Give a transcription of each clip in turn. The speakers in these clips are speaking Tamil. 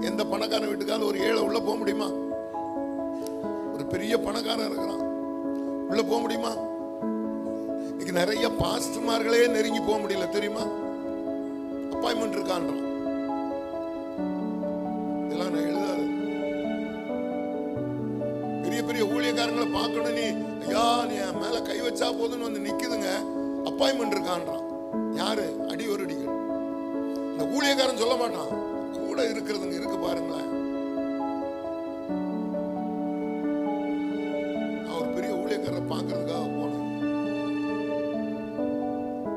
எந்த பணக்காரன் வீட்டுக்காவது ஒரு ஏழை உள்ள போக முடியுமா? ஒரு பெரிய பணக்காரன் இருக்கிறான், உள்ள போக முடியுமா? இன்னைக்கு நிறைய பாஸ்டர்மார்களே நெருங்கி போக முடியல தெரியுமா? அப்பாயின்மெண்ட் இருக்கான்றான். இதெல்லாம் நான் எழுதாது. பெரிய பெரிய ஊழியக்காரங்களை பார்க்கணும், நீ ஐயா நீ என் மேல கை வச்சா போதுன்னு வந்து நிக்குதுங்க, அப்பாயின்மெண்ட் இருக்கான்றான். யாரு? அடி ஒரு அடிகள். இந்த ஊழியக்காரன் சொல்ல மாட்டான், கூட இருக்கிறதுங்க இருக்கு பாருங்களேன். நான் ஒரு பெரிய ஊழியக்காரரை பார்க்கறதுக்காக போனேன்.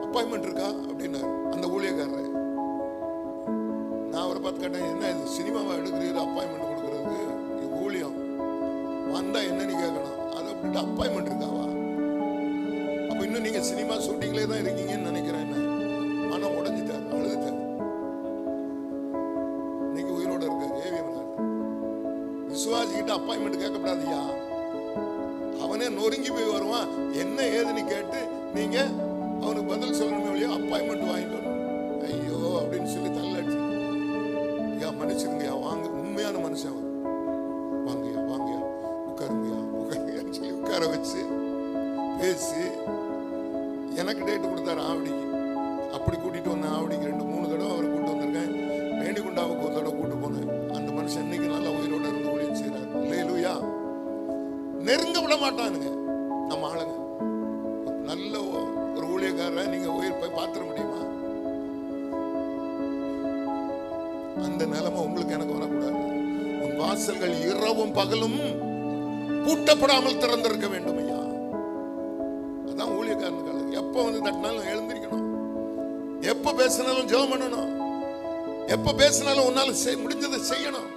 அப்பாயின்மெண்ட் இருக்கா அப்படின்னாரு அந்த ஊழியக்காரர். நான் அவரை பார்த்து கேட்டேன், என்ன இது சினிமாவை எடுக்கிறீரு அப்பாயின்மெண்ட் கொடுக்கறதுக்கு? இது ஊழியம், வந்தா என்னன்னு கேட்கணும். அதை விட்டுட்டு அப்பாயின்மெண்ட் இருக்காவா? அப்ப இன்னும் நீங்க சினிமா ஷூட்டிங்லேயே தான் இருக்கீங்கன்னு நினைக்கிறேன். என்ன மனம் உடஞ்சிட்டாரு, அழுதுட்டாரு. இன்னைக்கு உயிரோட இருக்காரு ஏவிஎம். விசுவாசிக்கிட்ட அப்பாயின்மெண்ட் கேட்கப்படாதியா, அவனே நொறுங்கி போய் வருவான். என்ன ஏதுன்னு கேட்டு நீங்க அவனுக்கு பதில் சொல்லணுமே இல்லையா, அப்பாயின்மெண்ட் வாங்கிட்டு வரணும். ஐயோ அப்படின்னு சொல்லி தள்ளாச்சு. ஐயா மன்னிச்சிருங்கய்யா, வாங்க, உண்மையான மனுஷன் அவர். வாங்கய்யா வாங்கய்யா உட்காருங்கய்யா உட்காருங்கன்னு சொல்லி உட்கார வச்சு பேசி எனக்கு டேட்டு கொடுத்தாரு ஆவடிக்கு. அப்படி கூட்டிட்டு வந்தேன் ஆவடிக்கு 2-3 தடவை அவரை கூட்டு வந்திருக்கேன். வேண்டிகுண்டாவுக்கு ஒரு தடவை கூட்டு போனேன். அந்த மனுஷன் இன்னைக்கு நல்லா உயிரோட இருந்து ஊழியம் செய்யறாரு. அல்லேலூயா. நெருங்க விட மாட்டானுங்க நம்ம ஆளுங்க. நல்ல ஒரு ஊழியக்காரரை நீங்க உயிர் போய் பார்த்துட முடியுமா? அந்த நிலைமை உங்களுக்கு எனக்கு வரக்கூடாது. உன் வாசல்கள் இரவும் பகலும் பூட்டப்படாமல் திறந்திருக்க வேண்டும் ஐயா. அதான் ஊழியக்காரனுக்கு அழகு. எப்ப வந்து தட்டினாலும் எழுந்திருக்கணும், எப்ப பேசினாலும் ஜெபம் பண்ணணும், எப்ப பேசினாலும் உன்னால முடிஞ்சதை செய்யணும்.